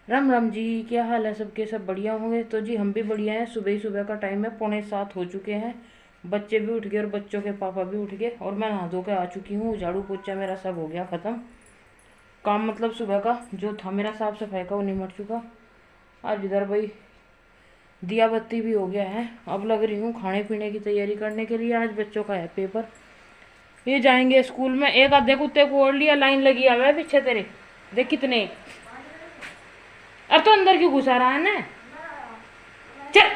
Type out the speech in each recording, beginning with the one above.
राम राम जी, क्या हाल है सबके? सब बढ़िया होंगे। तो जी हम भी बढ़िया हैं। सुबह ही सुबह का टाइम है, 6:45 हो चुके हैं। बच्चे भी उठ गए और बच्चों के पापा भी उठ गए और मैं नहा धो के आ चुकी हूँ। झाड़ू पोछा मेरा सब हो गया ख़त्म। काम मतलब सुबह का जो था मेरा साफ सफाई का वो निमट चुका। आज इधर भाई दिया बत्ती भी हो गया है। अब लग रही हूँ खाने पीने की तैयारी करने के लिए। आज बच्चों का है पेपर, ये जाएंगे स्कूल में। एक आधे कुत्ते को ओढ़ लिया, लाइन लगी हुआ है पीछे तेरे। देख कितने। अब तो अंदर क्यों घुसा रहा है ना? चल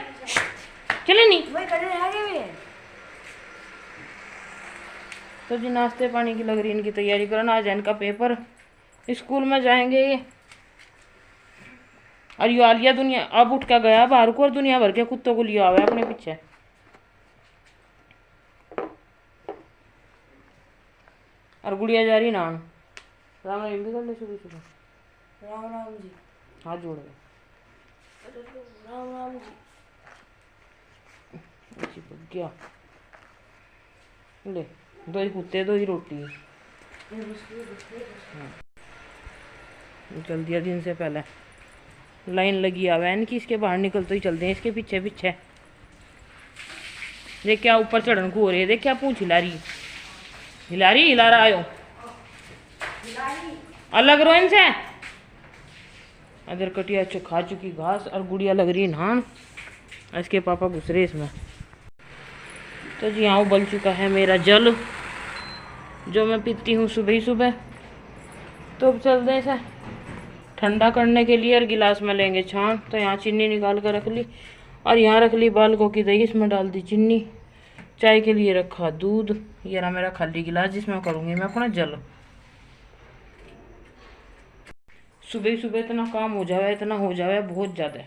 चले नहीं। तो जी नाश्ते पानी की लग रही इनकी तैयारी करना। आज इनका पेपर, स्कूल में जाएंगे ये। और ये आलिया दुनिया अब उठ के गया बाहर को और दुनिया भर के कुत्तों को लिया हुआ है अपने पीछे। और गुड़िया जा रही नान। राम राम भी कर ले सुबह सुबह। राम राम जी। हाथ जोड़ दे। राम राम जी। क्या ले, दो ही कुत्ते दो ही रोटी। चल दिया दिन से पहले। लाइन लगी हुआ है इनकी, इसके बाहर निकल तो ही चलते हैं इसके पीछे पीछे। देख क्या ऊपर चढ़न को हो रही है। देख क्या पूछ हिला रही, हिला रहा आयो अलग रो इनसे। अदर कटिया खा चुकी घास और गुड़िया लग रही नहान। इसके पापा घुस रहे इसमें। तो जी यहाँ उबल चुका है मेरा जल जो मैं पीती हूँ सुबह ही सुबह। तो अब चलते हैं इसे ठंडा करने के लिए और गिलास में लेंगे छान। तो यहाँ चीनी निकाल कर रख ली और यहाँ रख ली बालकों की दही, इसमें डाल दी चीनी। चाय के लिए रखा दूध। ये रहा मेरा खाली गिलास जिसमें करूँगी मैं अपना जल। सुबह ही सुबह इतना काम हो जावे, इतना हो जावे बहुत ज़्यादा।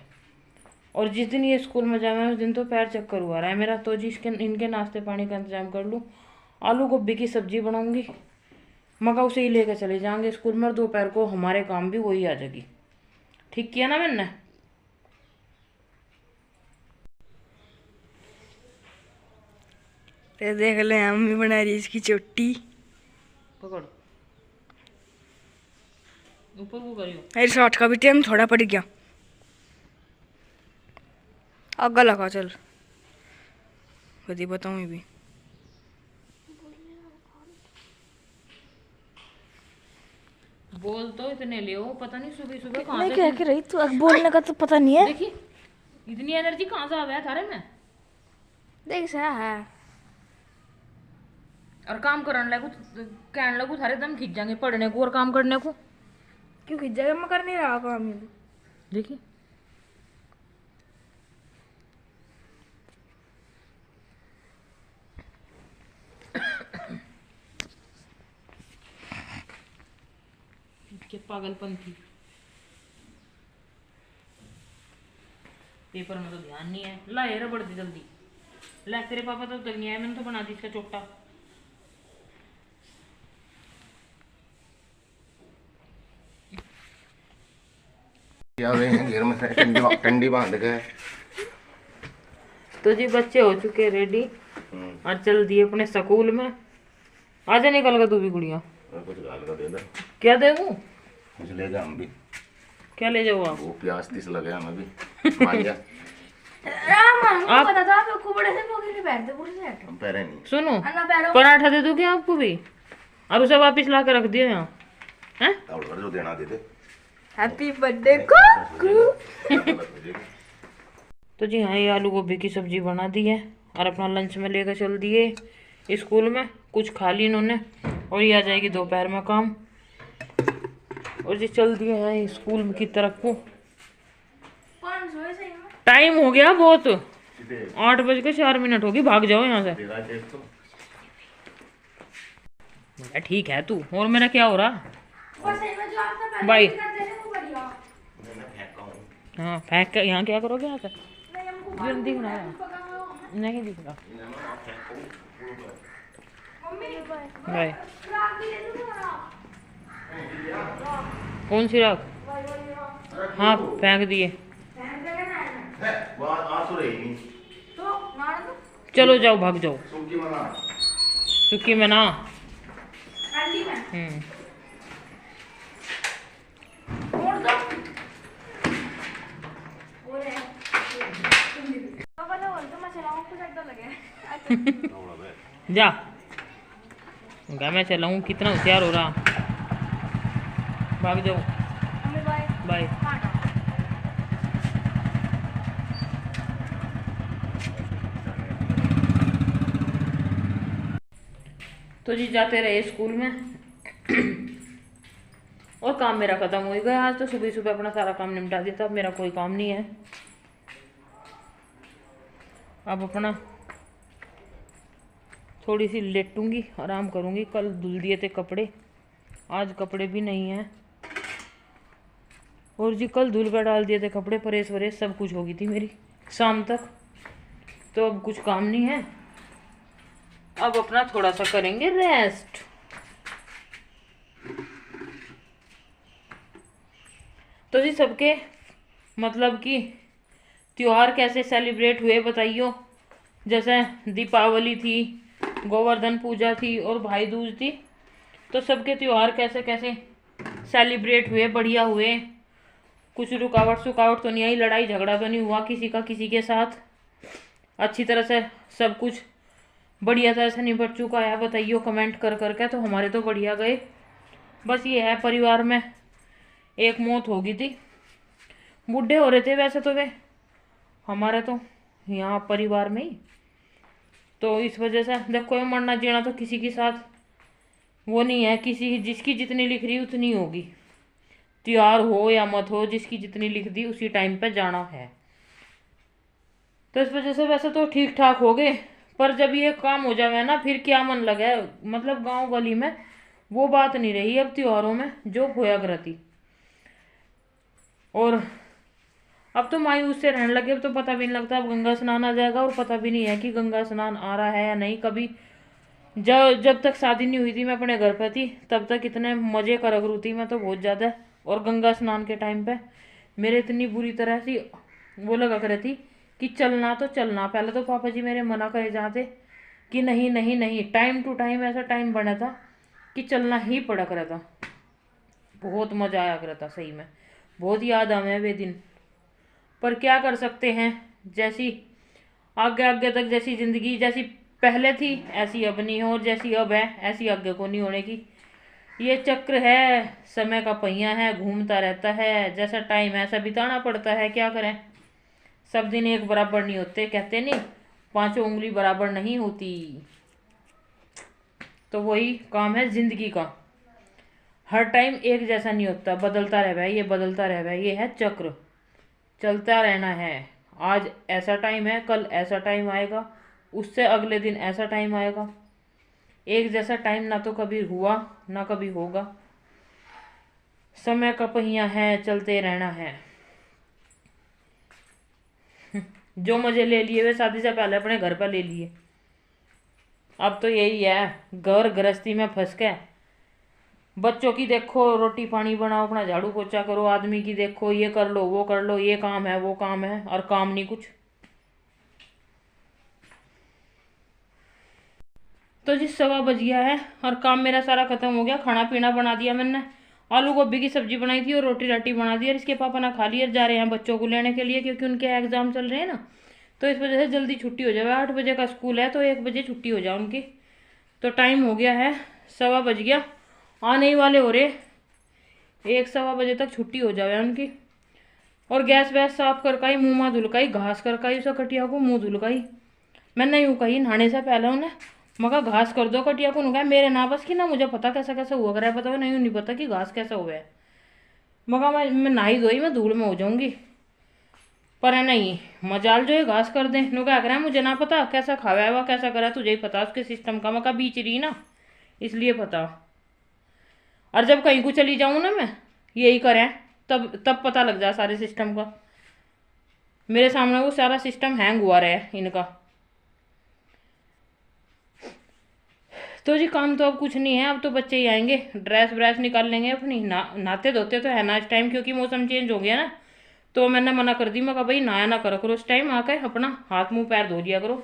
और जिस दिन ये स्कूल में जावे उस दिन तो पैर चक्कर हुआ रहा है मेरा। तो जी इनके नाश्ते पानी का इंतजाम कर लूँ। आलू गोभी की सब्जी बनाऊंगी, मगा उसे ही लेकर चले जाएंगे स्कूल में। और दोपहर को हमारे काम भी वही आ जाएगी। ठीक किया ना मैंने? तो देख ले मम्मी बना रही है इसकी चोटी। पकड़ ऊपर को करियो। अरे शॉर्ट का भी टाइम थोड़ा पड़ गया। आगा लगा चल कदी बताऊँ भी। बोल तो इतने ले पता नहीं सुबह सुबह कहाँ मैं से। क्या कह रही तू बोलने का तो पता नहीं है। देखिए इतनी एनर्जी कहाँ से आ गया थारे में। देख सा है और काम करने लगू कहने लगू थारे दम खिंच जाएंगे पढ़ने को और काम करने को। क्यों खिंच जाएगा? मैं कर नहीं रहा काम। देखिए के पागलपंथी। पेपर में तो ध्यान नहीं है। ला ये रबड़ दी जल्दी। ला तेरे पापा तो तक नहीं आए, मैंने तो बना दी इसका चोटा। क्या घेर में टंडी बांध गए। तो जी बच्चे हो चुके रेडी और चल दिए अपने स्कूल में। आजा निकल गया तू भी गुड़िया। कुछ गाल का दे दे। क्या दे दूं? कुछ ले जा हम भी। क्या ले जाओ आप? वो प्याज तीस लगे हमें भी मान जा। आप पता था आपको बड़े से पोके नहीं बैठते पूरे से। हम पैरे नहीं। सुनो अन्ना पैरों पराठा दे दूं क्या आपको भी? और उसे वापिस ला के रख दियो यहाँ हैं। जो देना दे दे। हैप्पी बर्थडे को। तो जी हाँ ये आलू गोभी की सब्जी बना दी है और अपना लंच में लेकर चल दिए स्कूल में। कुछ खा ली इन्होंने और ये आ जाएगी दोपहर में काम। और जी चल दिए हैं स्कूल की तरफ को। टाइम हो गया बहुत, 8:04 होगी। भाग जाओ यहाँ से। ठीक है तू। और मेरा क्या हो रहा भाई? हाँ फेंक कर यहाँ क्या करोगे? यहाँ से दिख रहा है नहीं दिख रहा भाई। कौन सी राख? हाँ फेंक दिए। चलो जाओ भाग जाओ। सुखी में ना। जा क्या मैं चला हूँ, कितना होशियार हो रहा। भाग जाओ। Mummy bye bye. टाटा। तो जी जाते रहे स्कूल में और काम मेरा खत्म हो गया। आज तो सुबह सुबह अपना सारा काम निपटा दिया था। अब मेरा कोई काम नहीं है। अब अपना थोड़ी सी लेटूंगी, आराम करूंगी। कल धुल दिए थे कपड़े, आज कपड़े भी नहीं हैं। और जी कल धुल कर डाल दिए थे कपड़े, प्रेस वरेस सब कुछ हो गई थी मेरी शाम तक। तो अब कुछ काम नहीं है। अब अपना थोड़ा सा करेंगे रेस्ट। तो जी सबके मतलब कि त्योहार कैसे सेलिब्रेट हुए बताइयो। जैसे दीपावली थी, गोवर्धन पूजा थी और भाई दूज थी। तो सबके त्योहार कैसे कैसे सेलिब्रेट हुए, बढ़िया हुए। कुछ रुकावट सुकावट तो नहीं आई, लड़ाई झगड़ा तो नहीं हुआ किसी का किसी के साथ। अच्छी तरह से सब कुछ बढ़िया तरह से निपट चुका है। बताइयो कमेंट कर करके। तो हमारे तो बढ़िया गए। बस ये है परिवार में एक मौत हो गई थी। बूढ़े हो रहे थे वैसे तो वे हमारे तो यहाँ परिवार में ही। तो इस वजह से देखो मरना जीना तो किसी के साथ वो नहीं है। किसी जिसकी जितनी लिख रही उतनी होगी। त्योहार हो या मत हो, जिसकी जितनी लिख दी उसी टाइम पे जाना है। तो इस वजह से वैसे तो ठीक ठाक हो गए। पर जब ये काम हो जावे ना फिर क्या मन लगे। मतलब गांव गली में वो बात नहीं रही अब त्योहारों में जो होया करती। और अब तो मायूस से रहने लगे। अब तो पता भी नहीं लगता। अब गंगा स्नान आ जाएगा और पता भी नहीं है कि गंगा स्नान आ रहा है या नहीं। कभी जब तक शादी नहीं हुई थी मैं अपने घर पे थी तब तक इतने मजे कर रही थी मैं तो बहुत ज़्यादा। और गंगा स्नान के टाइम पे मेरे इतनी बुरी तरह से वो लगा कर थी कि चलना तो चलना। पहले तो पापा जी मेरे मना करे जाते कि नहीं नहीं नहीं, टाइम टू टाइम ऐसा टाइम बना था कि चलना ही पड़ा करा था। बहुत मज़ा आया करा था सही में। बहुत याद आवे वे दिन। पर क्या कर सकते हैं, जैसी आगे आगे तक जैसी ज़िंदगी जैसी पहले थी ऐसी अब नहीं हो। और जैसी अब है ऐसी आगे को नहीं होने की। ये चक्र है, समय का पहिया है, घूमता रहता है। जैसा टाइम है ऐसा बिताना पड़ता है। क्या करें, सब दिन एक बराबर नहीं होते। कहते नहीं पांचों उंगली बराबर नहीं होती। तो वही काम है जिंदगी का। हर टाइम एक जैसा नहीं होता, बदलता रह ये बदलता रह। ये है चक्र, चलता रहना है। आज ऐसा टाइम है, कल ऐसा टाइम आएगा, उससे अगले दिन ऐसा टाइम आएगा। एक जैसा टाइम ना तो कभी हुआ ना कभी होगा। समय का पहिया है, चलते रहना है। जो मजे ले लिए वे शादी से पहले अपने घर पर ले लिए। अब तो यही है, घर गृहस्थी में फंस के बच्चों की देखो रोटी पानी बनाओ, अपना झाड़ू पोछा करो। आदमी की देखो ये कर लो वो कर लो, ये काम है वो काम है, और काम नहीं कुछ। तो जी 1:15 बज गया है और काम मेरा सारा खत्म हो गया। खाना पीना बना दिया मैंने। आलू गोभी की सब्जी बनाई थी और रोटी राटी बना दी। और इसके पापा ना खा लिए, जा रहे हैं बच्चों को लेने के लिए क्योंकि उनके एग्जाम चल रहे हैं ना। तो इस वजह से जल्दी छुट्टी हो जाए। 8 बजे का स्कूल है तो 1 बजे छुट्टी हो जाए उनकी। तो टाइम हो गया है 1:15 बज गया, आने ही वाले हो रहे। 1-1:15 बजे तक छुट्टी हो जाए उनकी। और गैस वैस साफ करकाई, मुँह माँ धुलकाई, घास करकाई उसे कटिया को मुँह धुलकाई। मैंने यूँ कही नहाने से पहले उन्हें, मगर घास कर दो कटिया को। उन्होंने मेरे ना बस की ना मुझे पता कैसा कैसा हुआ करे। बताओ नहीं पता कि घास कैसा हुआ है। मगर मैं नहाई धोई मैं धूल में हो जाऊंगी। पर है नहीं मजाल जो है घास कर दे। नु क्या करें मुझे ना पता कैसा खावा है वह कैसा करा, तुझे ही पता उसके सिस्टम का। मका बीच रही ना इसलिए पता। और जब कहीं को चली जाऊँ ना मैं यही करें तब पता लग जाए सारे सिस्टम का। मेरे सामने वो सारा सिस्टम हैंग हुआ रहा इनका। तो जी काम तो अब कुछ नहीं है। अब तो बच्चे ही आएंगे, ड्रेस व्रेस निकाल लेंगे अपनी। नहाते धोते तो है ना इस टाइम, क्योंकि मौसम चेंज हो गया ना। तो मैंने मना कर दी, मैं कहा भाई नहाया ना करो इस टाइम, आकर अपना हाथ मुंह पैर धो लिया करो।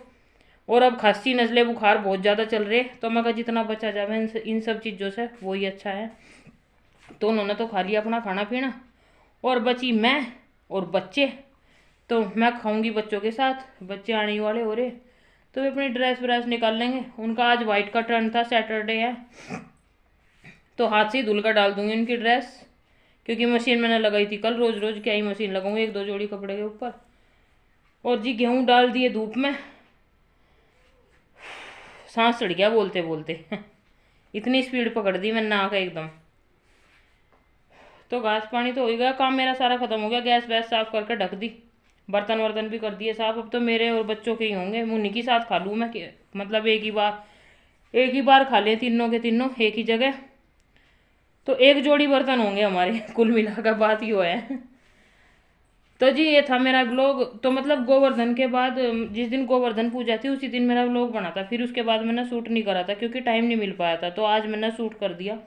और अब खांसी नज़ले बुखार बहुत ज़्यादा चल रहे, तो मैं कहा जितना बचा जाए इन सब चीज़ों से वही अच्छा है। तो उन्होंने तो खा लिया अपना खाना पीना, और बची मैं और बच्चे। तो मैं खाऊंगी बच्चों के साथ, बच्चे आने वाले हो रहे। तो वे अपनी ड्रेस व्रेस निकाल लेंगे। उनका आज वाइट का टर्न था, सैटरडे है, तो हाथ से ही धुल कर डाल दूंगी उनकी ड्रेस, क्योंकि मशीन मैंने लगाई थी कल। रोज रोज क्या ही मशीन लगाऊंगी 1-2 जोड़ी कपड़े के ऊपर। और जी गेहूँ डाल दिए धूप में, सांस चढ़ गया बोलते बोलते इतनी स्पीड पकड़ दी मैंने आके एकदम। तो घास पानी तो हो ही गया, काम मेरा सारा खत्म हो गया। गैस वैस साफ करके ढक दी, बर्तन वर्तन भी कर दिए साफ। अब तो मेरे और बच्चों के ही होंगे, मुन्नी के साथ खा लूँ मैं, मतलब एक ही बार खा लें तीनों के तीनों एक ही जगह। तो 1 जोड़ी बर्तन होंगे हमारे कुल मिलाकर, बात ही हुआ है। तो जी ये था मेरा ब्लॉग। तो मतलब गोवर्धन के बाद, जिस दिन गोवर्धन पूजा थी उसी दिन मेरा ब्लॉग बना था। फिर उसके बाद मैंने शूट नहीं करा था क्योंकि टाइम नहीं मिल पाया था, तो आज मैंने शूट कर दिया।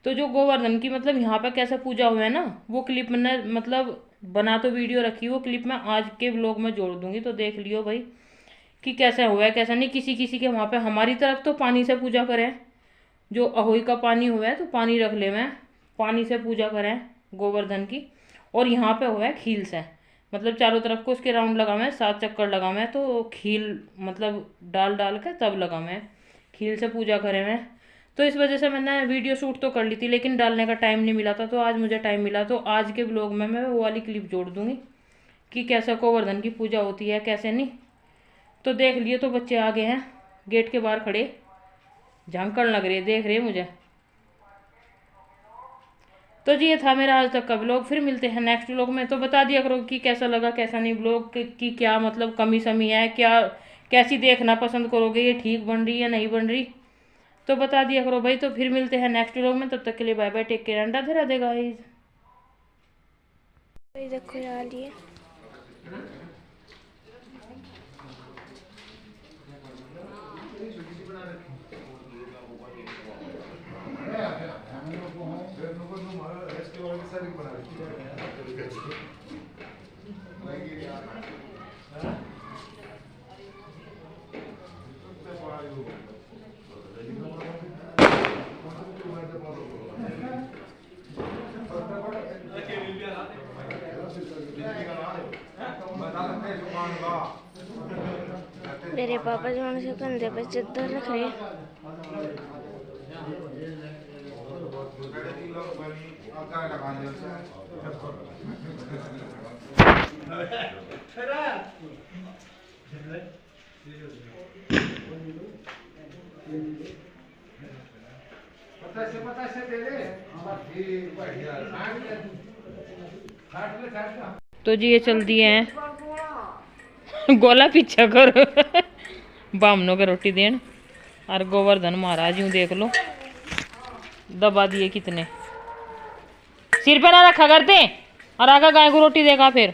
तो जो गोवर्धन की मतलब यहाँ पे कैसे पूजा हुआ है ना, वो क्लिप मैंने मतलब बना तो वीडियो रखी, वो क्लिप मैं आज के ब्लॉग में जोड़ दूंगी। तो देख लियो भाई कि कैसा हुआ है कैसा नहीं। किसी किसी के वहाँ पे, हमारी तरफ तो पानी से पूजा करें, जो अहोई का पानी हुआ है तो पानी रख ले, मैं पानी से पूजा करें गोवर्धन की। और यहाँ पे हुआ है खील से, मतलब चारों तरफ को उसके राउंड लगा मैं, 7 चक्कर लगा मैं, तो खील मतलब डाल डाल के तब लगा मैं, खील से पूजा करें मैं। तो इस वजह से मैंने वीडियो शूट तो कर ली थी, लेकिन डालने का टाइम नहीं मिला था। तो आज मुझे टाइम मिला, तो आज के ब्लॉग में मैं वो वाली क्लिप जोड़ दूंगी कि कैसा गोवर्धन की पूजा होती है कैसे नहीं। तो देख लिए। तो बच्चे आ गए हैं गेट के बाहर खड़े, झांकड़ लग रही है, देख रहे मुझे। तो जी ये था मेरा आज तक का ब्लॉग। फिर मिलते हैं नेक्स्ट ब्लॉग में। तो बता दिया करो कि कैसा लगा कैसा नहीं, ब्लॉग की क्या मतलब कमी समी है, क्या कैसी देखना पसंद करोगे, ये ठीक बन रही है नहीं बन रही, तो बता दिया करो भाई। तो फिर मिलते हैं नेक्स्ट व्लॉग में, तब तक के लिए bye bye, take care and Radhe Radhe guys. देखो यार ये मेरे पापा जो से कंधे पे चद्दर रख रहे हैं। तो जी ये चल दिए हैं गोला पीछा करो बामनों के रोटी देन। और गोवर्धन महाराज यूं देख लो दबा दिए कितने, सिर पे ना रखा करते और आगा गाय को रोटी देगा फिर।